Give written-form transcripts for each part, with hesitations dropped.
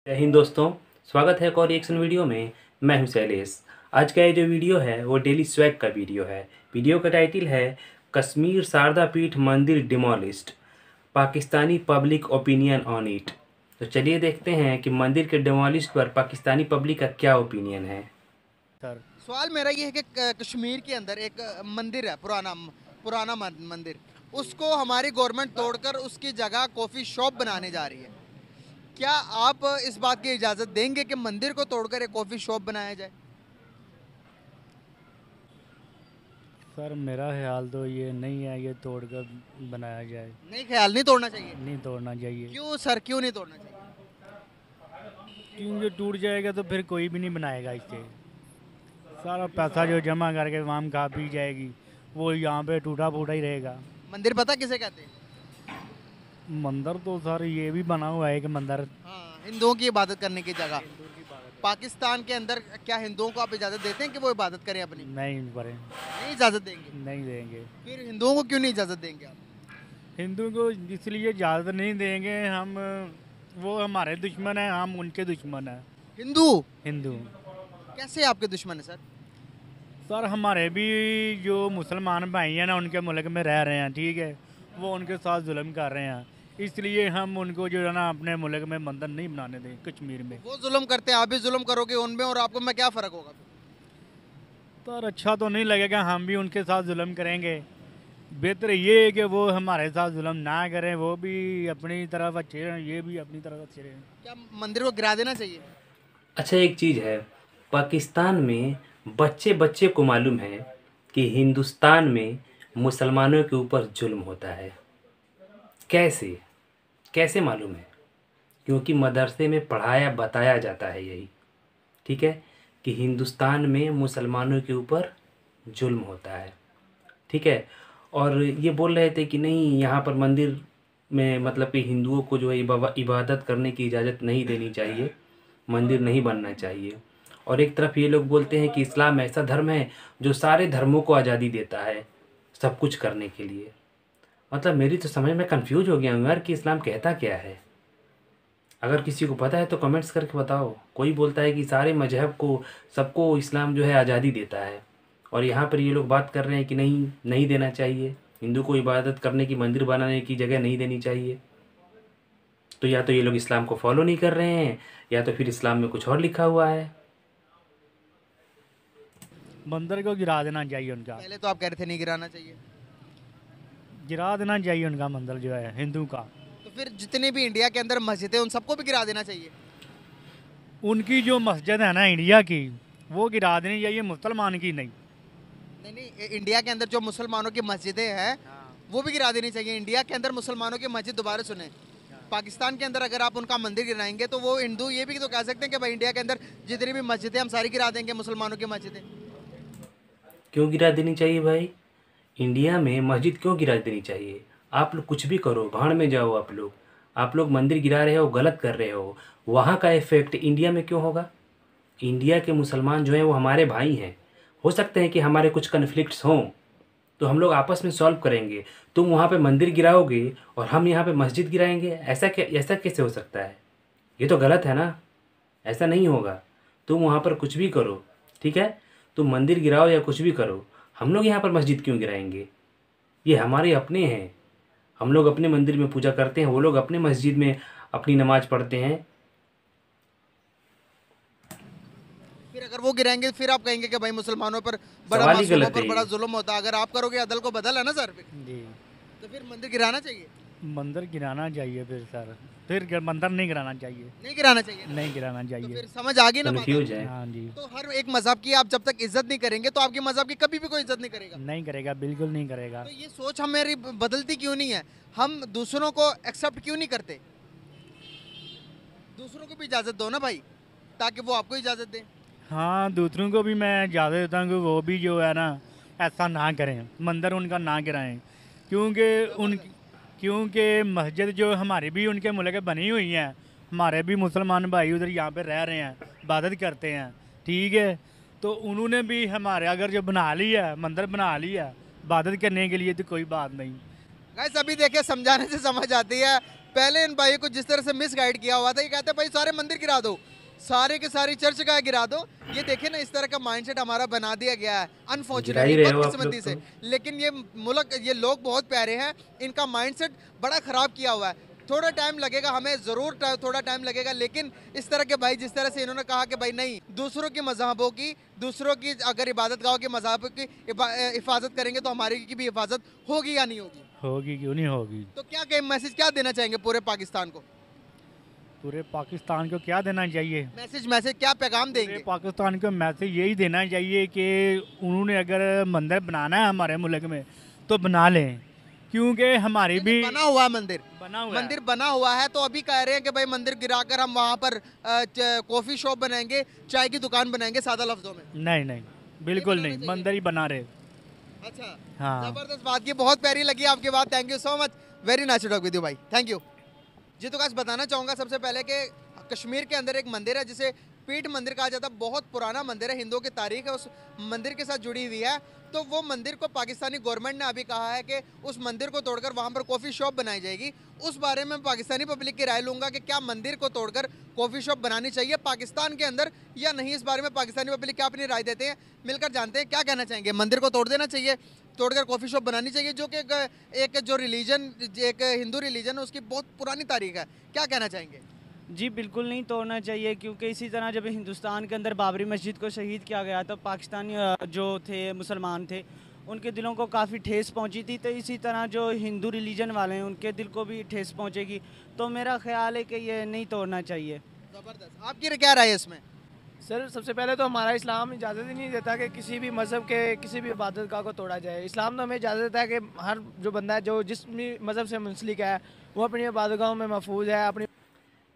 जय हिंद दोस्तों। स्वागत है एक और रिएक्शन वीडियो में। मैं हूं शैलेश। आज का ये जो वीडियो है वो डेली स्वैग का वीडियो है। वीडियो का टाइटल है कश्मीर शारदा पीठ मंदिर demolished, Pakistani public opinion on it. तो चलिए देखते हैं कि मंदिर के डिमोलिश पर पाकिस्तानी पब्लिक का क्या ओपिनियन है। सर सवाल मेरा ये है कि कश्मीर के अंदर एक मंदिर है, पुराना पुराना मंदिर, उसको हमारी गवर्नमेंट तोड़कर उसकी जगह कॉफ़ी शॉप बनाने जा रही है। क्या आप इस बात की इजाज़त देंगे कि मंदिर को तोड़कर एक कॉफ़ी शॉप बनाया जाए? सर मेरा ख्याल तो ये नहीं है, ये तोड़कर बनाया जाए। नहीं, ख्याल नहीं तोड़ना चाहिए। नहीं तोड़ना चाहिए, क्यों सर, क्यों नहीं तोड़ना चाहिए? क्योंकि टूट जाएगा तो फिर कोई भी नहीं बनाएगा इससे। सारा पैसा जो जमा करके वहाँ खा पी जाएगी, वो यहाँ पे टूटा फूटा ही रहेगा। मंदिर पता किसे कहते हैं? मंदिर तो सर ये भी बना हुआ है कि मंदिर हाँ, हिंदुओं की इबादत करने की जगह। पाकिस्तान के अंदर क्या हिंदुओं को आप इजाज़त देते हैं कि वो इबादत करें अपनी? नहीं करें, नहीं इजाज़त देंगे। नहीं देंगे। फिर हिंदुओं को क्यों नहीं इजाज़त देंगे आप? हिंदू को इसलिए इजाज़त नहीं देंगे, हम वो हमारे दुश्मन हैं, हम उनके दुश्मन हैं। हिंदू हिंदू कैसे आपके दुश्मन है सर? सर हमारे भी जो मुसलमान भाई हैं ना, उनके मुल्क में रह रहे हैं, ठीक है, वो उनके साथ जुल्म कर रहे हैं, इसलिए हम उनको जो है ना अपने मुल्क में मंदिर नहीं बनाने दें कश्मीर में। वो जुल्म करते हैं, आप भी जुल्म करोगे उनमें, और आपको में क्या फ़र्क होगा? सर अच्छा तो नहीं लगेगा, हम भी उनके साथ जुल्म करेंगे। बेहतर ये है कि वो हमारे साथ जुल्म ना करें, वो भी अपनी तरफ अच्छे रहें, ये भी अपनी तरफ अच्छे रहें। क्या मंदिर को गिरा देना चाहिए? अच्छा, एक चीज़ है, पाकिस्तान में बच्चे बच्चे को मालूम है कि हिंदुस्तान में मुसलमानों के ऊपर जुल्म होता है। कैसे कैसे मालूम है? क्योंकि मदरसे में पढ़ाया बताया जाता है यही, ठीक है, कि हिंदुस्तान में मुसलमानों के ऊपर जुल्म होता है, ठीक है। और ये बोल रहे थे कि नहीं, यहाँ पर मंदिर में मतलब कि हिंदुओं को जो है इबादत करने की इजाज़त नहीं देनी चाहिए, मंदिर नहीं बनना चाहिए। और एक तरफ ये लोग बोलते हैं कि इस्लाम ऐसा धर्म है जो सारे धर्मों को आज़ादी देता है सब कुछ करने के लिए। मतलब मेरी तो समझ में कंफ्यूज हो गया हूँ यार कि इस्लाम कहता क्या है। अगर किसी को पता है तो कमेंट्स करके बताओ। कोई बोलता है कि सारे मजहब को, सबको इस्लाम जो है आज़ादी देता है, और यहाँ पर ये लोग बात कर रहे हैं कि नहीं, नहीं देना चाहिए, हिंदू को इबादत करने की, मंदिर बनाने की जगह नहीं देनी चाहिए। तो या तो ये लोग इस्लाम को फॉलो नहीं कर रहे हैं, या तो फिर इस्लाम में कुछ और लिखा हुआ है। मंदिर को गिरा देना चाहिए उनका, पहले तो आप कह रहे थे नहीं गिराना चाहिए। गिरा देना चाहिए उनका मंदिर जो है हिंदू का। तो फिर जितने भी इंडिया के अंदर मस्जिद है उन सबको भी गिरा देना चाहिए। उनकी जो मस्जिद है ना इंडिया की, वो गिरा देनी चाहिए, मुसलमान की नहीं। नहीं नहीं, इंडिया के अंदर जो मुसलमानों की मस्जिदें हैं वो भी गिरा देनी चाहिए। इंडिया के अंदर मुसलमानों की मस्जिद, दोबारा सुने, पाकिस्तान के अंदर अगर आप उनका मंदिर गिराएंगे तो वो हिंदू ये भी तो कह सकते हैं कि भाई इंडिया के अंदर जितनी भी मस्जिदें हम सारी गिरा देंगे, मुसलमानों की मस्जिदें। क्यों गिरा देनी चाहिए भाई? इंडिया में मस्जिद क्यों गिरा देनी चाहिए? आप लोग कुछ भी करो, भाड़ में जाओ। आप लोग मंदिर गिरा रहे हो, गलत कर रहे हो। वहाँ का इफ़ेक्ट इंडिया में क्यों होगा? इंडिया के मुसलमान जो हैं वो हमारे भाई हैं। हो सकते हैं कि हमारे कुछ कन्फ्लिक्ट्स हों तो हम लोग आपस में सॉल्व करेंगे। तुम वहाँ पे मंदिर गिराओगे और हम यहाँ पे मस्जिद गिराएंगे, ऐसा कैसे हो सकता है? ये तो गलत है ना। ऐसा नहीं होगा। तुम वहाँ पर कुछ भी करो, ठीक है, तुम मंदिर गिराओ या कुछ भी करो, हम लोग यहाँ पर मस्जिद क्यों गिराएंगे? ये हमारे अपने हैं। हम लोग अपने मंदिर में पूजा करते हैं, वो लोग अपने मस्जिद में अपनी नमाज पढ़ते हैं। फिर अगर वो गिराएंगे फिर आप कहेंगे कि भाई मुसलमानों पर बड़ा, सवाल ही मासूमों गलत है पर बड़ा ये। जुल्म होता है। अगर आप करोगे अदल को बदल है ना सर, जी, तो फिर मंदिर गिराना चाहिए? मंदिर गिराना चाहिए फिर सर, फिर मंदिर नहीं गिराना चाहिए। नहीं गिराना चाहिए ना? नहीं गिराना तो चाहिए। फिर समझ आ गई ना बात कन्फ्यूज आपको? है। हाँ जी। तो हर एक मजहब की आप जब तक इज्जत नहीं करेंगे तो आपके मजहब की कभी भी कोई इज्जत नहीं करेगा। नहीं करेगा, बिल्कुल नहीं करेगा। तो ये सोच हमारी बदलती क्यों नहीं है? हम दूसरों को एक्सेप्ट क्यों नहीं करते? दूसरों को भी इजाजत दो ना भाई, ताकि वो आपको इजाजत दें। हाँ, दूसरों को भी मैं इजाज़त देता हूँ कि वो भी जो है ना ऐसा ना करें, मंदिर उनका ना गिराएं, क्योंकि उन क्योंकि मस्जिद जो हमारी भी उनके मुल्क में बनी हुई हैं, हमारे भी मुसलमान भाई उधर यहाँ पे रह रहे हैं, इबादत करते हैं, ठीक है, तो उन्होंने भी हमारे अगर जो बना लिया मंदिर बना लिया इबादत करने के लिए, तो कोई बात नहीं। गाइस अभी देखिए समझाने से समझ आती है। पहले इन भाइयों को जिस तरह से मिस गाइड किया हुआ था, ये कहते हैं भाई सारे मंदिर गिरा दो, सारे के सारी चर्च का गिरा दो। ये देखिए ना, इस तरह का माइंडसेट हमारा बना दिया गया है गिरा ही अनफॉर्चुनेटली, रहे हो आप बदकिस्मती लोग से। तो। लेकिन ये मुल्क, ये लोग बहुत प्यारे हैं, इनका माइंडसेट बड़ा ख़राब किया हुआ है। थोड़ा टाइम लगेगा, हमें ज़रूर थोड़ा टाइम लगेगा, लेकिन इस तरह के भाई जिस तरह से इन्होंने कहा कि भाई नहीं, दूसरों की मज़हबों की, दूसरों की अगर इबादत गाहों की मज़हब की हिफाजत करेंगे तो हमारी की भी हिफाजत होगी या नहीं होगी? होगी क्यों नहीं होगी। तो क्या मैसेज क्या देना चाहेंगे पूरे पाकिस्तान को? पूरे पाकिस्तान को क्या देना चाहिए। मैसेज क्या पैगाम पूरे देंगे? पाकिस्तान को मैसेज यही देना चाहिए कि उन्होंने अगर मंदिर बनाना है हमारे मुल्क में तो बना लें, क्योंकि हमारी भी बना हुआ है मंदिर, बना हुआ है। मंदिर बना हुआ है, तो अभी कह रहे हैं कि भाई मंदिर गिराकर हम वहाँ पर कॉफी शॉप बनाएंगे, चाय की दुकान बनाएंगे, सादा लफ्जों में। नहीं नहीं, बिल्कुल बनाना नहीं, चाहिए। मंदिर ही बना रहे। अच्छा, हाँ। जबरदस्त बात की, बहुत प्यारी लगी आपकी बात। Thank you so much, very nice to talk with you भाई, थैंक यू जी। तो गाइस बताना चाहूँगा सबसे पहले कि कश्मीर के अंदर एक मंदिर है जिसे पीठ मंदिर कहा जाता है। बहुत पुराना मंदिर है, हिंदुओं की तारीख है उस मंदिर के साथ जुड़ी हुई है। तो वो मंदिर को पाकिस्तानी गवर्नमेंट ने अभी कहा है कि उस मंदिर को तोड़कर वहाँ पर कॉफ़ी शॉप बनाई जाएगी। उस बारे में पाकिस्तानी पब्लिक की राय लूँगा कि क्या मंदिर को तोड़कर कॉफ़ी शॉप बनानी चाहिए पाकिस्तान के अंदर या नहीं। इस बारे में पाकिस्तानी पब्लिक क्या अपनी राय देते हैं, मिलकर जानते हैं क्या कहना चाहेंगे। मंदिर को तोड़ देना चाहिए, तोड़कर कॉफ़ी शॉप बनानी चाहिए, जो कि एक जो रिलीजन, एक हिंदू रिलीजन है, उसकी बहुत पुरानी तारीख है, क्या कहना चाहेंगे? जी बिल्कुल नहीं तोड़ना चाहिए, क्योंकि इसी तरह जब हिंदुस्तान के अंदर बाबरी मस्जिद को शहीद किया गया तो पाकिस्तानी जो थे मुसलमान थे उनके दिलों को काफ़ी ठेस पहुंची थी। तो इसी तरह जो हिंदू रिलीजन वाले हैं उनके दिल को भी ठेस पहुंचेगी। तो मेरा ख्याल है कि ये नहीं तोड़ना चाहिए। ज़बरदस्त, आपकी क्या राय है इसमें? सर सबसे पहले तो हमारा इस्लाम इजाज़त ही नहीं देता कि किसी भी मज़हब के किसी भी इबादत गाह को तोड़ा जाए। इस्लाम तो हमें इजाज़त देता है कि हर जो बंदा है जो जिस भी मज़हब से मुंसलिक है वो अपनी इबादत गाहों में महफूज है। अपनी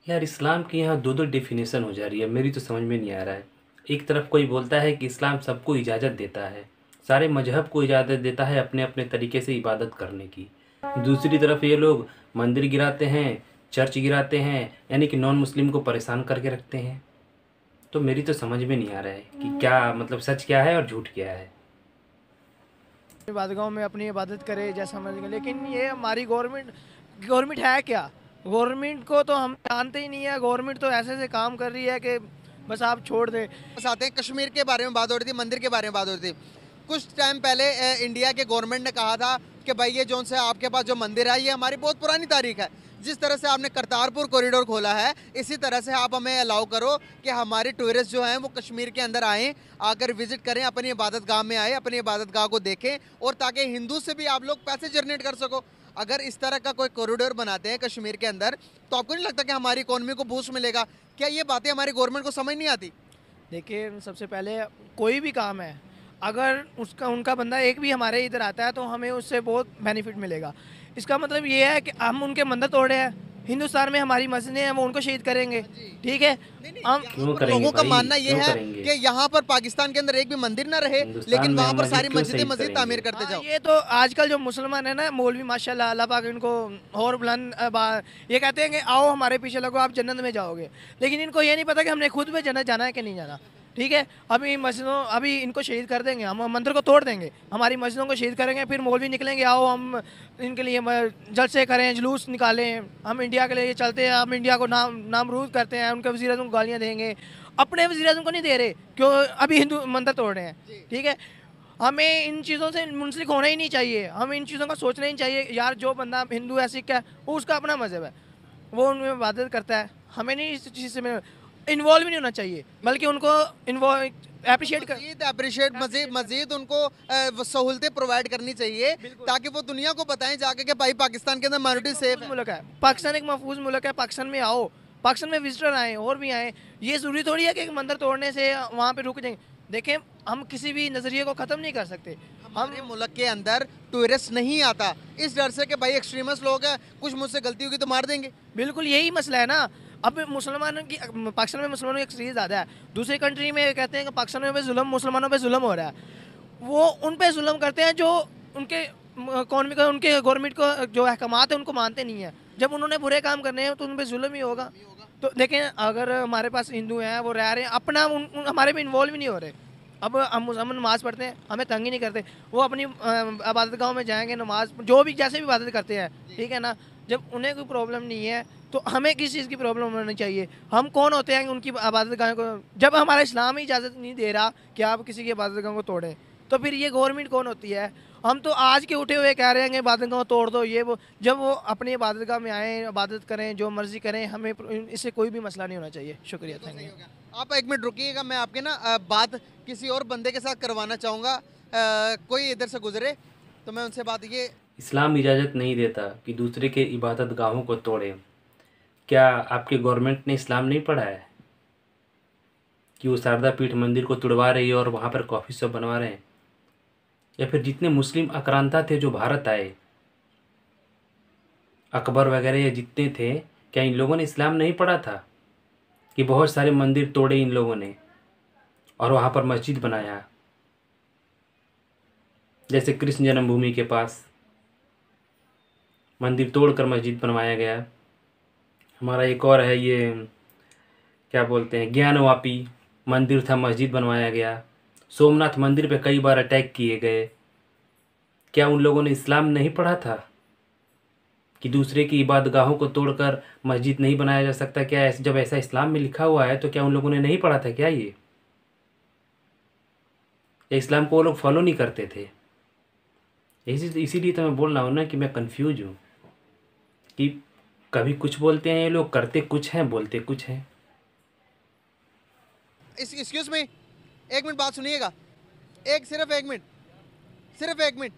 यार इस्लाम की यहाँ दो डिफिनेशन हो जा रही है, मेरी तो समझ में नहीं आ रहा है। एक तरफ कोई बोलता है कि इस्लाम सबको इजाज़त देता है, सारे मजहब को इजाज़त देता है अपने अपने तरीके से इबादत करने की। दूसरी तरफ ये लोग मंदिर गिराते हैं, चर्च गिराते हैं, यानी कि नॉन मुस्लिम को परेशान करके रखते हैं। तो मेरी तो समझ में नहीं आ रहा है कि क्या मतलब सच क्या है और झूठ क्या है। इबादत गाहों में अपनी इबादत करे जैसा मर्जी, लेकिन ये हमारी गवर्नमेंट है क्या? गवर्नमेंट को तो हम जानते ही नहीं है। गवर्नमेंट तो ऐसे काम कर रही है कि बस आप छोड़ दें। बस आते हैं, कश्मीर के बारे में बात हो रही थी, मंदिर के बारे में बात हो रही थी। कुछ टाइम पहले इंडिया के गवर्नमेंट ने कहा था कि भाई ये जोन से आपके पास जो मंदिर है ये हमारी बहुत पुरानी तारीख है। जिस तरह से आपने करतारपुर कॉरिडोर खोला है, इसी तरह से आप हमें अलाउ करो कि हमारे टूरिस्ट जो हैं वो कश्मीर के अंदर आएँ, आकर विजिट करें, अपनी इबादत गाह में आए, अपनी इबादत गाह को देखें, और ताकि हिंदू से भी आप लोग पैसे जनरेट कर सको। अगर इस तरह का कोई कॉरिडोर बनाते हैं कश्मीर के अंदर, तो आपको नहीं लगता कि हमारी इकोनॉमी को बूस्ट मिलेगा? क्या ये बातें हमारी गवर्नमेंट को समझ नहीं आती? देखिए सबसे पहले कोई भी काम है, अगर उनका बंदा एक भी हमारे इधर आता है तो हमें उससे बहुत बेनिफिट मिलेगा। इसका मतलब ये है कि हम उनके मंदिर तोड़े हैं, हिंदुस्तान में हमारी मस्जिदें हैं वो उनको शहीद करेंगे, ठीक है। हम क्यों करेंगे लोगों का भाई? मानना ये क्यों है करेंगे? कि यहाँ पर पाकिस्तान के अंदर एक भी मंदिर ना रहे, हिंदुस्तान लेकिन में वहाँ हम पर मस्जिद सारी क्यों मस्जिदें शहीद मस्जिद करेंगे? तामीर करते जाओ। ये तो आजकल जो मुसलमान है ना, मौलवी माशाल्लाह अल्लाह पाक इनको और बुलंद ये कहते हैं कि आओ हमारे पीछे लगो आप जन्नत में जाओगे, लेकिन इनको ये नहीं पता कि हमने खुद में जन्नत जाना है कि नहीं जाना, ठीक है। अभी इनको शहीद कर देंगे, हम मंदिर को तोड़ देंगे, हमारी मस्जिदों को शहीद करेंगे, फिर मौलवी निकलेंगे आओ हम इनके लिए जलसे करें, जुलूस निकालें, हम इंडिया के लिए चलते हैं, हम इंडिया को नामरूद करते हैं, उनके वज़ीर-ए-आज़म को गालियाँ देंगे। अपने वज़ीर-ए-आज़म को नहीं दे रहे, क्यों? अभी हिंदू मंदिर तोड़ रहे हैं, ठीक है। हमें इन चीज़ों से मुंसलिक होना ही नहीं चाहिए, हमें इन चीज़ों का सोचना ही चाहिए। यार जो बंदा हिंदू है, सिख है, वो उसका अपना मज़हब है, वो उनमें इबादत करता है, हमें नहीं इस चीज़ से इन्वॉल्व नहीं होना चाहिए, बल्कि उनको अप्रिशिएट मजीद उनको सहूलतें प्रोवाइड करनी चाहिए, ताकि वो दुनिया को बताएं जाके कि भाई पाकिस्तान के अंदर माइनॉरिटी सेफ है। मुल्क है पाकिस्तान, एक महफूज मुल्क है। पाकिस्तान में आओ, पाकिस्तान में विजिटर आए और भी आए, ये ज़रूरी थोड़ी है कि मंदिर तोड़ने से वहाँ पे रुक जाएंगे। देखें हम किसी भी नज़रिए को ख़त्म नहीं कर सकते। हमारे मुल्क के अंदर टूरिस्ट नहीं आता इस डर से कि भाई एक्सट्रीमिस्ट लोग हैं, कुछ मुझसे गलती होगी तो मार देंगे। बिल्कुल यही मसला है ना। अब मुसलमानों की, पाकिस्तान में मुसलमानों की अक्सरियत ज़्यादा है, दूसरी कंट्री में कहते हैं कि पाकिस्तान में जुल्म, मुसलमानों पे जुल्म हो रहा है, वो उन पे जुल्म करते हैं जो उनके इकॉनमी को, उनके गवर्नमेंट को जो अहकामात है उनको मानते नहीं है। जब उन्होंने बुरे काम करने हैं तो उन पर जुल्म ही होगा। तो देखें अगर हमारे पास हिंदू हैं वो रह रहे हैं अपना, हमारे में इन्वॉल्व ही नहीं हो रहे, अब हम नमाज़ पढ़ते हैं, हमें तंग ही नहीं करते। वो अपनी इबादत गाहों में जाएंगे, नमाज जो भी जैसे भी इबादत करते हैं, ठीक है ना। जब उन्हें कोई प्रॉब्लम नहीं है तो हमें किस चीज़ की प्रॉब्लम होनी चाहिए? हम कौन होते हैं कि उनकी इबादत गाहों को, जब हमारा इस्लाम ही इजाज़त नहीं दे रहा कि आप किसी की इबादत गाह को तोड़ें, तो फिर ये गवर्नमेंट कौन होती है? हम तो आज के उठे हुए कह रहे हैं कि इबादत गाह तोड़ दो, ये वो। जब वो अपनी इबादत गाह में आएँ, इबादत करें, जो मर्ज़ी करें, हमें इससे कोई भी मसला नहीं होना चाहिए। शुक्रिया, थैंक यू। आप एक मिनट रुकिएगा, मैं आपके ना बात किसी और बंदे के साथ करवाना चाहूँगा। कोई इधर से गुजरे तो मैं उनसे बात ये इस्लाम इजाज़त नहीं देता कि दूसरे के इबादत गाहों को तोड़ें। क्या आपके गवर्नमेंट ने इस्लाम नहीं पढ़ा है कि वो शारदा पीठ मंदिर को तुड़वा रही है और वहाँ पर कॉफ़ी शॉप बनवा रहे हैं? या फिर जितने मुस्लिम आक्रांता थे जो भारत आए, अकबर वगैरह या जितने थे, क्या इन लोगों ने इस्लाम नहीं पढ़ा था कि बहुत सारे मंदिर तोड़े इन लोगों ने और वहाँ पर मस्जिद बनाया? जैसे कृष्ण जन्मभूमि के पास मंदिर तोड़कर मस्जिद बनवाया गया। हमारा एक और है, ये क्या बोलते हैं, ज्ञानवापी मंदिर था, मस्जिद बनवाया गया। सोमनाथ मंदिर पे कई बार अटैक किए गए। क्या उन लोगों ने इस्लाम नहीं पढ़ा था कि दूसरे की इबादतगाहों को तोड़कर मस्जिद नहीं बनाया जा सकता? क्या जब ऐसा इस्लाम में लिखा हुआ है तो क्या उन लोगों ने नहीं पढ़ा था? क्या ये इस्लाम को वो लोग फॉलो नहीं करते थे? इसीलिए तो मैं बोल रहा हूँ ना कि मैं कंफ्यूज हूँ कि कभी कुछ बोलते हैं ये लोग, करते कुछ हैं, बोलते कुछ हैं। एक्सक्यूज मी, एक मिनट बात सुनिएगा, सिर्फ एक मिनट,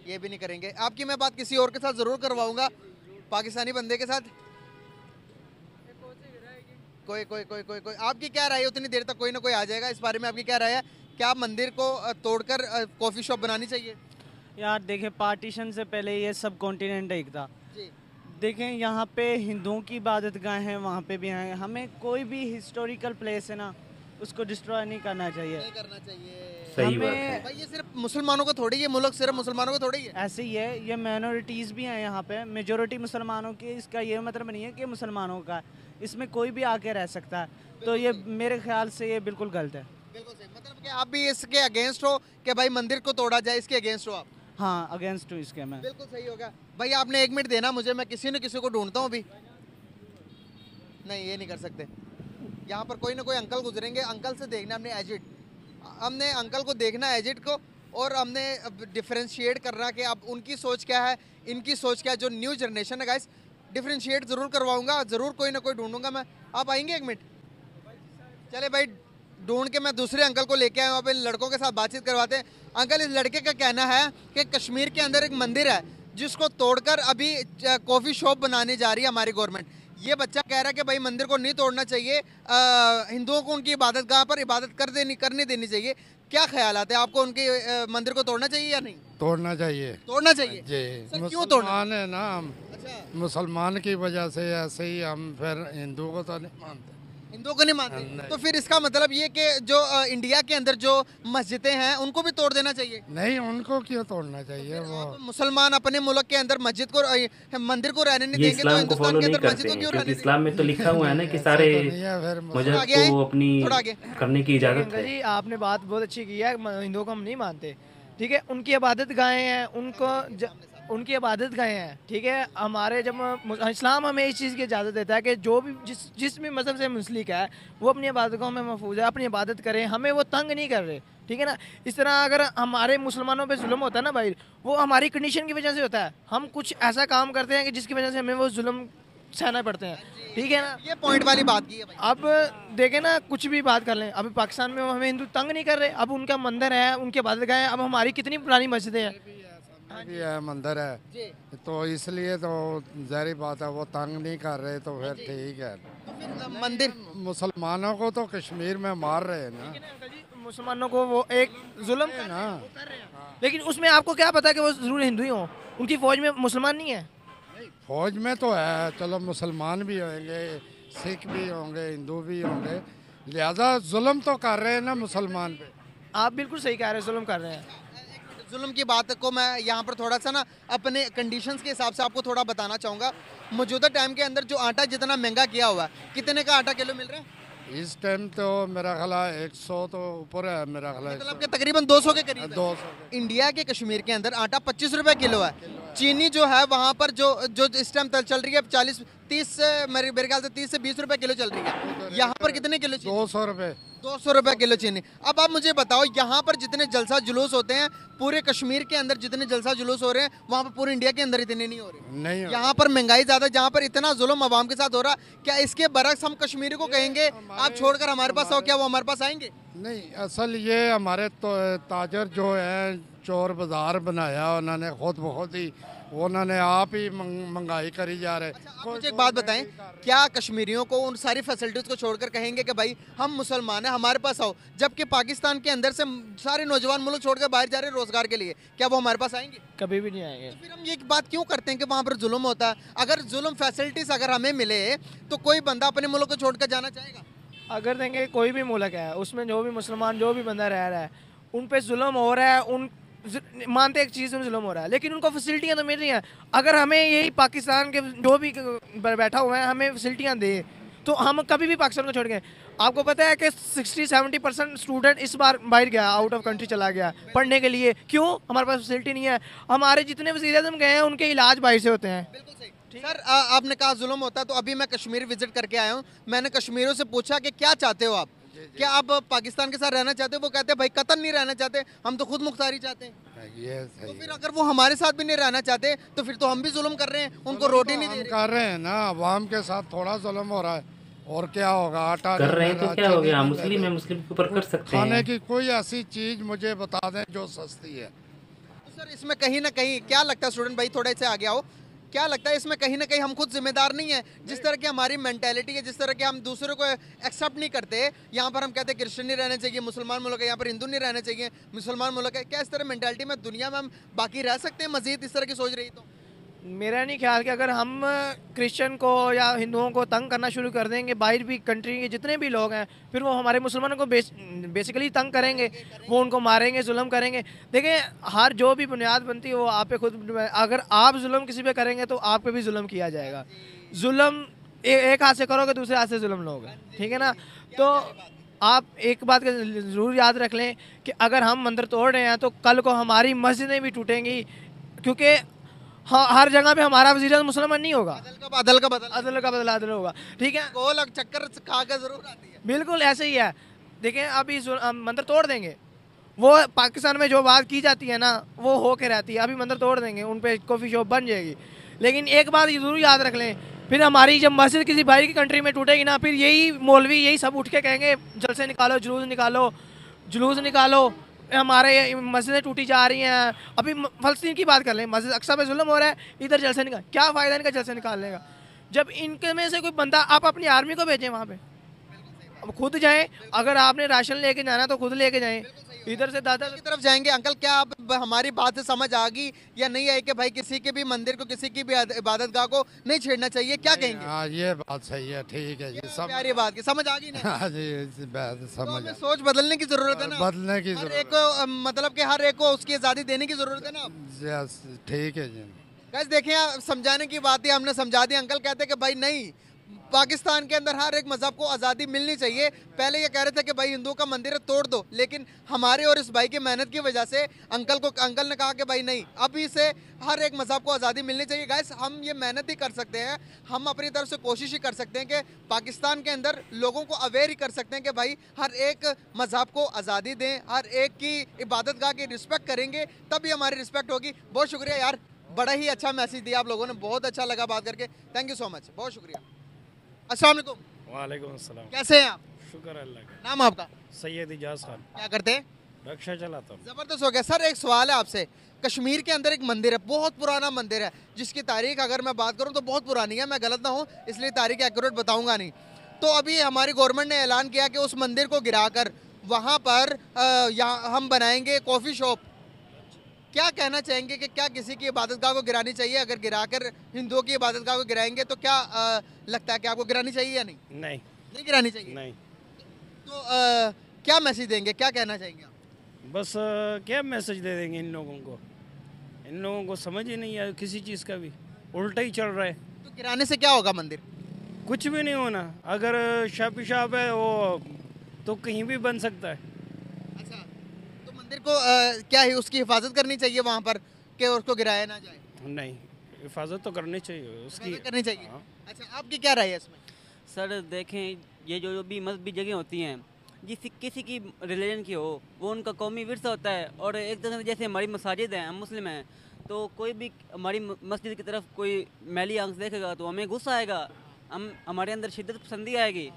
ये भी नहीं करेंगे। आपकी मैं बात किसी और के साथ ज़रूर करवाऊंगा, पाकिस्तानी बंदे के साथ। कोई कोई कोई कोई कोई आपकी क्या राय है? उतनी देर तक कोई ना कोई आ जाएगा। इस बारे में आपकी क्या राय है? क्या मंदिर को तोड़कर कॉफ़ी शॉप बनानी चाहिए? यार देखें, पार्टीशन से पहले ये सब कॉन्टिनेंट एक था। देखें, यहाँ पे हिंदुओं की इबादत गाह हैं, वहाँ पे भी हैं। हमें कोई भी हिस्टोरिकल प्लेस है ना, उसको डिस्ट्रॉय नहीं करना चाहिए। सही बात है भाई, ये सिर्फ मुसलमानों को थोड़ी, ये मुल्क सिर्फ मुसलमानों को थोड़ी है। ऐसे ही है, ये माइनॉरिटीज़ भी हैं यहाँ पे, मेजोरिटी मुसलमानों की। इसका ये मतलब नहीं है कि मुसलमानों का, इसमें कोई भी आके रह सकता है। तो ये मेरे ख्याल से ये बिल्कुल गलत है। बिल्कुल सही, मतलब कि आप भी इसके अगेंस्ट हो कि भाई मंदिर को तोड़ा जाए, इसके अगेंस्ट हो आप? हाँ, अगेंस्ट हूँ इसके मैं। बिल्कुल सही होगा। भाई आपने एक मिनट देना मुझे, मैं किसी न किसी को ढूंढता हूँ अभी। नहीं, ये नहीं कर सकते। यहाँ पर कोई ना कोई अंकल गुजरेंगे, अंकल से देखना हमने एजिट, हमने अंकल को देखना एजिट को, और हमने डिफ्रेंशिएट करना कि अब उनकी सोच क्या है, इनकी सोच क्या है। जो न्यू जनरेशन है गाइस, डिफ्रेंशिएट ज़रूर करवाऊंगा, ज़रूर कोई ना कोई ढूंढूंगा मैं। आप आएंगे एक मिनट? चले भाई, ढूंढ के मैं दूसरे अंकल को लेके आया हूँ। अब इन लड़कों के साथ बातचीत करवाते हैं। अंकल, इस लड़के का कहना है कि कश्मीर के अंदर एक मंदिर है जिसको तोड़कर अभी कॉफ़ी शॉप बनाने जा रही है हमारी गवर्नमेंट। ये बच्चा कह रहा है कि भाई मंदिर को नहीं तोड़ना चाहिए, हिंदुओं को उनकी इबादत गाह पर इबादत करने देनी चाहिए। क्या ख्याल आते हैं आपको? उनके मंदिर को तोड़ना चाहिए या नहीं? तोड़ना चाहिए। तोड़ना चाहिए जी, सर, क्यों तोड़ना? मुसलमान है ना हम, अच्छा, मुसलमान की वजह से ऐसे ही हम फिर हिंदुओं को तो नहीं मानते। हिंदुओं को नहीं मानते? नहीं। तो फिर इसका मतलब ये कि जो इंडिया के अंदर जो मस्जिदें हैं उनको भी तोड़ देना चाहिए? नहीं, उनको क्यों तोड़ना चाहिए? वो आप मुसलमान अपने मुल्क के अंदर मस्जिद को, मंदिर को रहने नहीं ये देंगे, तो इस्लाम को हिंदुस्तान फॉलो के नहीं अंदर करते मस्जिद को हैं, क्यों क्योंकि रहने इस्लाम में तो लिखा हुआ है ना कि सारे तो नहीं है, फिर मजहब आगे आए, को अपनी थोड़ा आगे। करने की इजाज़त अंकल है। जी, आपने बात बहुत अच्छी की है। हिंदुओं को हम नहीं मानते, ठीक है। उनकी इबादत गाहें हैं, उनकी इबादत गाहें हैं, ठीक है। हमारे जब इस्लाम हमें इस चीज़ की इजाज़त देता है कि जो भी जिस भी मज़हब से मुंसलिक है वो अपनी इबादत गाहों में महफूज है, अपनी इबादत करें, हमें वो तंग नहीं कर रहे, ठीक है ना। इस तरह अगर हमारे मुसलमानों पे जुल्म होता है ना भाई, वो हमारी कंडीशन की वजह से होता है। हम कुछ ऐसा काम करते हैं कि जिसकी वजह से हमें वो जुल्म सहना पड़ते हैं, ठीक है ना। ये पॉइंट वाली बात की है भाई। अब देखें ना, कुछ भी बात कर लें, अभी पाकिस्तान में हमें हिंदू तंग नहीं कर रहे। अब उनका मंदिर है, उनके इबादत गाह है। अब हमारी कितनी पुरानी मस्जिदें हैं, भी है, मंदिर है, तो इसलिए तो जाहिर बात है वो तंग नहीं कर रहे, तो फिर ठीक है। मंदिर मुसलमानों को तो कश्मीर में मार रहे हैं ना, मुसलमानों को वो एक जुल्म है ना। लेकिन उसमें आपको क्या पता कि वो जरूर हिंदू ही हों? उनकी फौज में मुसलमान नहीं है। फौज में तो है, चलो मुसलमान भी होंगे, सिख भी होंगे, हिंदू भी होंगे, लिहाजा जुल्म तो कर रहे हैं ना मुसलमान पे। आप बिल्कुल सही कह रहे हैं, जुल्म कर रहे हैं। जुल्म की बात को मैं यहाँ पर थोड़ा सा ना अपने कंडीशंस के हिसाब से आपको थोड़ा बताना चाहूँगा। मौजूदा टाइम के अंदर जो आटा जितना महंगा किया हुआ है, कितने का आटा किलो मिल रहा है? इस टाइम तो मेरा ख्याल है 100 तो ऊपर है मेरा ख्याल है। मतलब कि तकरीबन 200 के करीब है। 200 इंडिया के कश्मीर के अंदर आटा 25 रुपए किलो है। चीनी जो है वहाँ पर जो जो इस टाइम चल रही है 40-30 से मेरे ख्याल से 30 से 20 रुपए किलो चल रही है। यहाँ पर कितने किलो चीनी? 200 रुपये। 200 रुपए किलो चीनी। अब आप मुझे बताओ, यहाँ पर जितने जलसा जुलूस होते हैं पूरे कश्मीर के अंदर, जितने जलसा जुलूस हो रहे हैं वहाँ पर पूरे इंडिया के अंदर इतने नहीं हो रहे। नहीं यहाँ पर महंगाई ज्यादा, जहाँ पर इतना जुल्म अवाम के साथ हो रहा, क्या इसके बरक्स हम कश्मीरी को कहेंगे आप छोड़कर हमारे पास आओ, क्या वो हमारे पास आएंगे? नहीं, असल ये हमारे तो ताजर जो है चोर बाजार बनाया उन्होंने खुद बहुत ही, उन्होंने आप ही महंगाई करी जा रहे। आप मुझे एक बात बताएं, क्या कश्मीरियों को उन सारी फैसिलिटीज को छोड़कर कहेंगे कि भाई हम मुसलमान हैं हमारे पास आओ, जबकि पाकिस्तान के अंदर से सारे नौजवान मुल्क छोड़कर बाहर जा रहे हैं रोजगार के लिए, क्या वो हमारे पास आएंगे? कभी भी नहीं आएंगे। फिर हम ये बात क्यों करते हैं कि वहाँ पर जुल्म होता है? अगर जुल्म फैसिलिटीज अगर हमें मिले तो कोई बंदा अपने मुल्क को छोड़कर जाना चाहेगा? अगर देंगे कोई भी मुल्क है उसमें जो भी मुसलमान जो भी बंदा रह रहा है उन पे जुल्म हो रहा है, उन मानते एक चीज़ में जुल्म हो रहा है, लेकिन उनको फैसिलिटियाँ तो मिल रही हैं। अगर हमें यही पाकिस्तान के जो भी बैठा हुआ है हमें फैसिलिटियाँ दे तो हम कभी भी पाकिस्तान को छोड़ गए। आपको पता है कि 60-70% स्टूडेंट इस बार बाहर गया, आउट ऑफ कंट्री चला गया पढ़ने के लिए। क्यों? हमारे पास फैसिलिटी नहीं है। हमारे जितने वज़ीर-ए-आज़म गए हैं उनके इलाज बाहर से होते हैं। बिल्कुल सही। सर आपने कहा जुल्म होता है, तो अभी मैं कश्मीर विजिट करके आया हूँ। मैंने कश्मीरियों से पूछा कि क्या चाहते हो आप, क्या आप पाकिस्तान के साथ रहना चाहते हो? वो कहते हैं भाई कतन नहीं रहना चाहते, हम तो खुद मुख्तारी चाहते हैं। ये तो सही फिर अगर वो हमारे साथ भी नहीं रहना चाहते तो फिर तो हम भी जुल्म कर रहे हैं, उनको रोटी नहीं दे हम रहे। कर रहे हैं ना, अवाम के साथ थोड़ा जुल्म हो रहा है और क्या होगा। आटा कर नहीं रहे मिल हैं तो रहा, क्या हो चीनी गया, नहीं मुस्लिम मिल है, रही। मुस्लिम के ऊपर कर सकते खाने हैं। की कोई ऐसी चीज मुझे बता दें जो सस्ती है। तो सर इसमें कहीं ना कहीं क्या लगता है, स्टूडेंट भाई थोड़ा से आगे आओ, क्या लगता है इसमें कहीं ना कहीं हम खुद जिम्मेदार नहीं है? जिस तरह की हमारी मेंटेलिटी है, जिस तरह के हम दूसरों को एक्सेप्ट नहीं करते, यहाँ पर हम कहते हैं क्रिश्चियन नहीं रहने चाहिए, मुसलमान मुल्क है, यहाँ पर हिंदू नहीं रहने चाहिए, मुसलमान मुल्क है, क्या इस तरह मेंटेलिटी में दुनिया में हम बाकी रह सकते हैं मजीद इस तरह की सोच रही? तो मेरा नहीं ख्याल कि अगर हम क्रिश्चियन को या हिंदुओं को तंग करना शुरू कर देंगे, बाहर भी कंट्री के जितने भी लोग हैं, फिर वो हमारे मुसलमानों को बेसिकली तंग करेंगे, वो उनको मारेंगे, जुल्म करेंगे। देखिए हर जो भी बुनियाद बनती है वो आप पे खुद, अगर आप जुल्म किसी पे करेंगे तो आप पे भी जुल्म किया जाएगा। जुल्म एक हाथ से करोगे दूसरे हाथ से जुल्म लोगे, ठीक है ना? तो आप एक बात का ज़रूर याद रख लें कि अगर हम मंदिर तोड़ रहे हैं तो कल को हमारी मस्जिदें भी टूटेंगी, क्योंकि हाँ हर जगह पे हमारा वज़ीर मुसलमान नहीं होगा। अदल का बदल अदल का बदला अदल होगा, ठीक है? गोल चक्कर खा कर जरूर आती है। बिल्कुल ऐसे ही है। देखें अभी मंदिर तोड़ देंगे, वो पाकिस्तान में जो बात की जाती है ना वो हो के रहती है। अभी मंदिर तोड़ देंगे, उन पे कॉफ़ी शॉप बन जाएगी, लेकिन एक बात ज़रूर याद रख लें, फिर हमारी जब मस्जिद किसी बाहर की कंट्री में टूटेगी ना, फिर यही मौलवी यही सब उठ के कहेंगे जलसे निकालो, जुलूस निकालो, हमारे मस्जिदें टूटी जा रही हैं। अभी फ़लस्तीन की बात कर लें, मस्जिद अक्सा पे जुल्म हो रहा है, इधर जलसे निकाल, क्या फ़ायदा इनका जलसे निकालने का? जब इनके में से कोई बंदा, आप अपनी आर्मी को भेजें वहाँ पे, अब खुद जाएं। अगर आपने राशन लेके जाना तो खुद लेके जाएं, इधर से दादा की तरफ जाएंगे। अंकल क्या आप हमारी बात से समझ आ गई या नहीं आई कि भाई किसी के भी मंदिर को, किसी की भी इबादतगाह को नहीं छेड़ना चाहिए, क्या कहेंगे? हाँ ये बात सही है, ठीक है जी, सब प्यारी बात की समझ आ गई ना? हाँ जी, इस बात तो समझ हमें आ- सोच बदलने की जरूरत है ना, बदलने की हर जरूरत एक को मतलब कि हर एक को उसकी आज़ादी देने की जरूरत है ना। यस, ठीक है जी। गाइस देखें, समझाने की बात ही हमने समझा दी। अंकल कहते हैं कि भाई नहीं, पाकिस्तान के अंदर हर एक मज़हब को आज़ादी मिलनी चाहिए। पहले ये कह रहे थे कि भाई हिंदुओं का मंदिर है तोड़ दो, लेकिन हमारे और इस भाई की मेहनत की वजह से अंकल ने कहा कि भाई नहीं, अभी से हर एक मज़हब को आज़ादी मिलनी चाहिए। गाइस हम ये मेहनत ही कर सकते हैं, हम अपनी तरफ से कोशिश ही कर सकते हैं कि पाकिस्तान के अंदर लोगों को अवेयर ही कर सकते हैं कि भाई हर एक मज़हब को आज़ादी दें, हर एक की इबादतगाह की रिस्पेक्ट करेंगे तभी हमारी रिस्पेक्ट होगी। बहुत शुक्रिया यार, बड़ा ही अच्छा मैसेज दिया आप लोगों ने, बहुत अच्छा लगा बात करके, थैंक यू सो मच, बहुत शुक्रिया। अस्सलाम वालेकुम। वालेकुम अस्सलाम। कैसे हैं आप? शुक्र अल्लाह का। नाम आपका? सैयद इजाज खान, क्या करते हैं? रक्षा चलाता हूँ। जबरदस्त हो गया सर। एक सवाल है आपसे, कश्मीर के अंदर एक मंदिर है, बहुत पुराना मंदिर है, जिसकी तारीख अगर मैं बात करूं तो बहुत पुरानी है, मैं गलत ना हूं इसलिए तारीख एक्यूरेट बताऊंगा नहीं। तो अभी हमारी गवर्नमेंट ने ऐलान किया कि उस मंदिर को गिराकर वहां पर यहाँ हम बनाएंगे कॉफ़ी शॉप। क्या कहना चाहेंगे कि क्या किसी की इबादतगाह को गिरानी चाहिए? अगर गिराकर हिंदुओं की इबादतगाह को गिराएंगे तो क्या लगता है कि आपको गिरानी चाहिए या नहीं? नहीं नहीं गिरानी चाहिए। नहीं, तो क्या मैसेज देंगे, क्या कहना चाहेंगे आप? बस क्या मैसेज दे देंगे इन लोगों को? इन लोगों को समझ ही नहीं है किसी चीज़ का भी, उल्टा ही चल रहा है। तो गिराने से क्या होगा मंदिर? कुछ भी नहीं होना। अगर शॉप है वो तो कहीं भी बन सकता है। अच्छा, तो मंदिर को क्या है उसकी हिफाजत करनी चाहिए वहाँ पर कि उसको गिराया ना जाए? नहीं, हिफाजत तो करनी चाहिए उसकी। हिफाजत करनी चाहिए। हाँ। अच्छा, आपकी क्या राय है इसमें? सर देखें, ये जो भी मजहबी जगह होती हैं, जिस किसी की रिलीजन की हो, वो उनका कौमी विरसा होता है। और एक तरह से जैसे हमारी मसाजिद हैं, हम मुस्लिम हैं, तो कोई भी हमारी मस्जिद की तरफ कोई मैली आंख देखेगा तो हमें गुस्सा आएगा, हमारे अंदर शिद्दत पसंदी आएगी।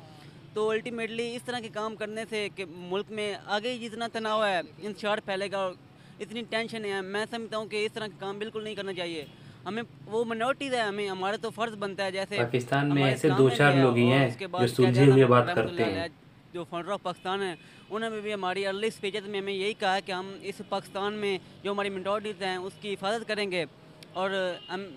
तो अल्टीमेटली इस तरह के काम करने से कि मुल्क में आगे जितना तनाव है, इंतशार फैलेगा और इतनी टेंशन है, मैं समझता हूँ कि इस तरह के काम बिल्कुल नहीं करना चाहिए। हमें वो मिनॉरिटीज़ है, हमें हमारा तो फ़र्ज़ बनता है। जैसे पाकिस्तान में हमारे ऐसे इस्लाम दो में चार भी है, लोग ही और हैं उसके बाद जो क्या सुलझे कहना, हुए बात रहमतुल्लाह करते हैं। अलैह, जो फाउंडर ऑफ पाकिस्तान है, उन्होंने भी हमारी अर्ली स्पीचेस में हमें यही कहा कि हम इस पाकिस्तान में जो हमारी मिनॉरिटीज़ हैं उसकी हिफाजत करेंगे। और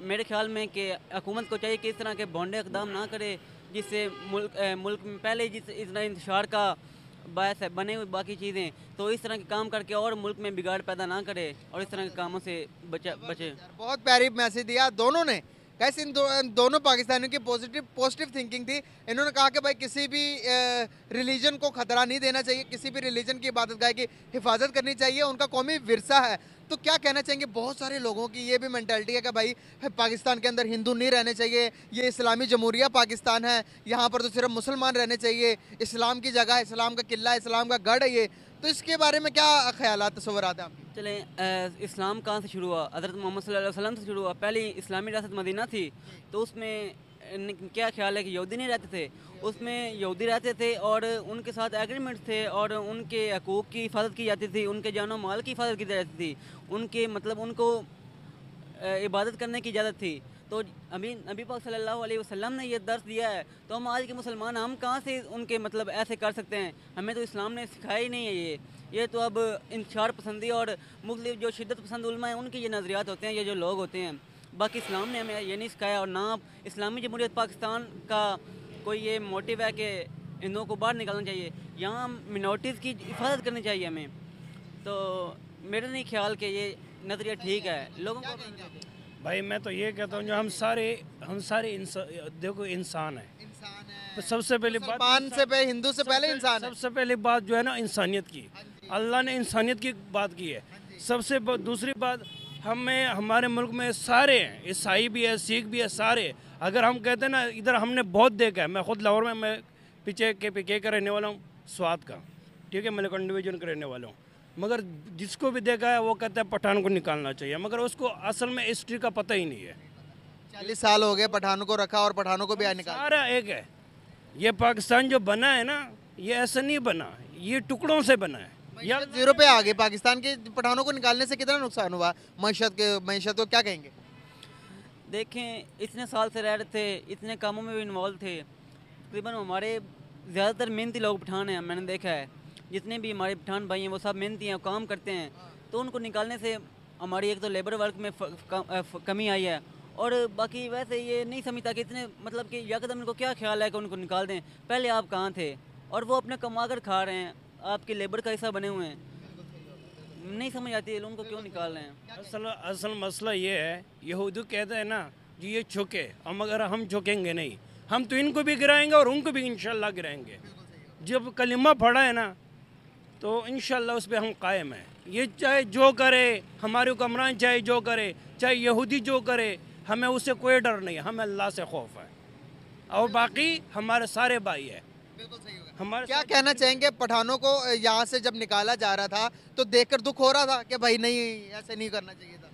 मेरे ख्याल में कि हुकूमत को चाहिए कि इस तरह के भोंडे इकदाम ना करे, जिससे मुल्क में पहले जिस इतना इंतशार का बायस है बने हुए बाकी चीज़ें, तो इस तरह के काम करके और मुल्क में बिगाड़ पैदा ना करे और इस तरह के कामों से बचे। बहुत प्यारी मैसेज दिया दोनों ने। कैसे दोनों पाकिस्तानियों की पॉजिटिव थिंकिंग थी। इन्होंने कहा कि भाई किसी भी रिलीजन को खतरा नहीं देना चाहिए, किसी भी रिलीजन की इबादतगाह की हिफाजत करनी चाहिए, उनका कौमी विरसा है। तो क्या कहना चाहेंगे? बहुत सारे लोगों की ये भी मेंटालिटी है कि भाई पाकिस्तान के अंदर हिंदू नहीं रहने चाहिए, ये इस्लामी जमहूरिया पाकिस्तान है, यहाँ पर तो सिर्फ मुसलमान रहने चाहिए, इस्लाम की जगह, इस्लाम का किला, इस्लाम का गढ़ है ये। तो इसके बारे में क्या ख्यालात तस्वुरात हैं आपके? चलें, इस्लाम कहाँ से शुरू हुआ? हज़रत मोहम्मद सल्लल्लाहु अलैहि वसल्लम से शुरू हुआ। पहली इस्लामी रियासत मदीना थी, तो उसमें क्या ख्याल है कि यहूदी नहीं रहते थे, उसमें यहूदी रहते थे और उनके साथ एग्रीमेंट थे और उनके हकूक़ की हिफाजत की जाती थी, उनके जानो माल की हिफाजत की जाती थी, उनके मतलब उनको इबादत करने की इजाज़त थी। तो अभी नबी पाक सल्लल्लाहु अलैहि वसल्लम ने ये दर्स दिया है, तो हम आज के मुसलमान हम कहाँ से उनके मतलब ऐसे कर सकते हैं? हमें तो इस्लाम ने सिखाया ही नहीं है ये तो अब इंतशार पसंदी और मुख्तलिफ जो शिद्दत पसंद उलमा है उनके ये नज़रियात होते हैं, ये जो लोग होते हैं। बाकी इस्लाम ने हमें ये नहीं सिखाया, और ना इस्लामी जमहूरियत पाकिस्तान का कोई ये मोटिव है कि हिंदुओं को बाहर निकालना चाहिए। यहाँ मिनॉरिटीज़ की हिफाजत करनी चाहिए हमें। तो मेरा नहीं ख्याल कि ये नज़रिया ठीक है लोगों को। भाई मैं तो ये कहता हूँ जो हम सारे देखो इंसान है। तो सबसे पहली बात मुसलमान से पहले, हिंदू से पहले इंसान है। सबसे पहली बात जो है ना इंसानियत की, अल्लाह ने इंसानियत की बात की है। दूसरी बात, हमें हमारे मुल्क में सारे हैं, ईसाई भी है, सिख भी है, सारे। अगर हम कहते हैं ना, इधर हमने बहुत देखा है, मैं खुद लाहौर में, मैं पीछे के का रहने वाला हूँ, स्वाद का, ठीक है, मलिकन डिवीजन का रहने वाला हूँ। मगर जिसको भी देखा है वो कहता है पठान को निकालना चाहिए, मगर उसको असल में हिस्ट्री का पता ही नहीं है। 40 साल हो गए पठानों को रखा और पठानों को भी निकाला। सारा एक है। ये पाकिस्तान जो बना है ना, ये ऐसा नहीं बना, ये टुकड़ों से बना है। या जीरो पे आ गए पाकिस्तान के। पठानों को निकालने से कितना नुकसान हुआ मईशत को, क्या कहेंगे? देखें, इतने साल से रह रहे थे, इतने कामों में भी इन्वॉल्व थे। तकरीबन हमारे ज़्यादातर मेहनती लोग पठान हैं, मैंने देखा है। जितने भी हमारे पठान भाई हैं वो सब मेहनती हैं, काम करते हैं। तो उनको निकालने से हमारी एक तो लेबर वर्क में कमी आई है, और बाकी वैसे ये नहीं समझता कि इतने मतलब कि यकदम इनको क्या ख्याल है कि उनको निकाल दें। पहले आप कहाँ थे और वो अपने कमा कर खा रहे हैं, आपकी लेबर का हिस्सा बने हुए हैं। नहीं समझ आती है लोगों को क्यों निकाल रहे हैं। असल मसला ये है, यहूदी कहते हैं ना कि ये झुके, हम अगर हम झुकेंगे नहीं, हम तो इनको भी गिराएंगे और उनको भी इंशाल्लाह गिराएंगे। जब कलिमा पढ़ा है ना, तो इंशाल्लाह उस पर हम कायम हैं। ये चाहे जो करे, हमारे हुक्मरान चाहे जो करे, चाहे यहूदी जो करे, हमें उससे कोई डर नहीं है, हमें अल्लाह से खौफ है, और बाकी हमारे सारे भाई है। हमारे क्या कहना चाहेंगे? पठानों को यहाँ से जब निकाला जा रहा था तो देखकर दुख हो रहा था कि भाई नहीं, ऐसे नहीं करना चाहिए था।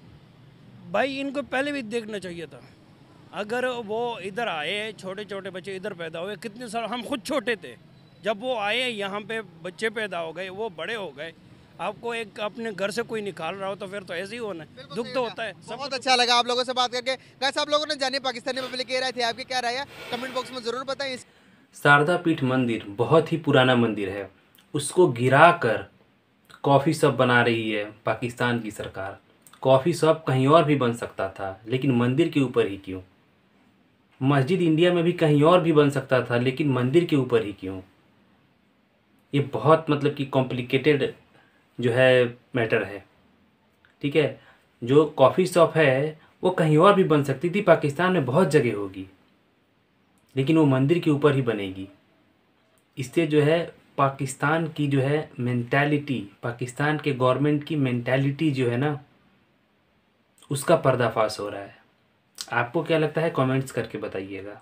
भाई इनको पहले भी देखना चाहिए था। अगर वो इधर आए, छोटे छोटे बच्चे इधर पैदा हुए, कितने साल हम खुद छोटे थे जब वो आए, यहाँ पे बच्चे पैदा हो गए, वो बड़े हो गए। आपको एक अपने घर से कोई निकाल रहा हो तो फिर तो ऐसे ही होना है, दुख तो होता है। बहुत अच्छा लगा आप लोगों से बात करके। कैसे आप लोगों ने जाने पाकिस्तानी पब्लिक कह रहे थे, आपकी क्या राय है कमेंट बॉक्स में ज़रूर बताएं। शारदा पीठ मंदिर बहुत ही पुराना मंदिर है, उसको गिराकर कॉफ़ी शॉप बना रही है पाकिस्तान की सरकार। कॉफ़ी शॉप कहीं और भी बन सकता था, लेकिन मंदिर के ऊपर ही क्यों? मस्जिद इंडिया में भी कहीं और भी बन सकता था, लेकिन मंदिर के ऊपर ही क्यों? ये बहुत मतलब कि कॉम्प्लिकेटेड जो है मैटर है, ठीक है। जो कॉफ़ी शॉप है वो कहीं और भी बन सकती थी, पाकिस्तान में बहुत जगह होगी, लेकिन वो मंदिर के ऊपर ही बनेगी। इससे जो है पाकिस्तान की जो है मेंटालिटी, पाकिस्तान के गवर्नमेंट की मेंटालिटी जो है ना, उसका पर्दाफाश हो रहा है। आपको क्या लगता है, कमेंट्स करके बताइएगा।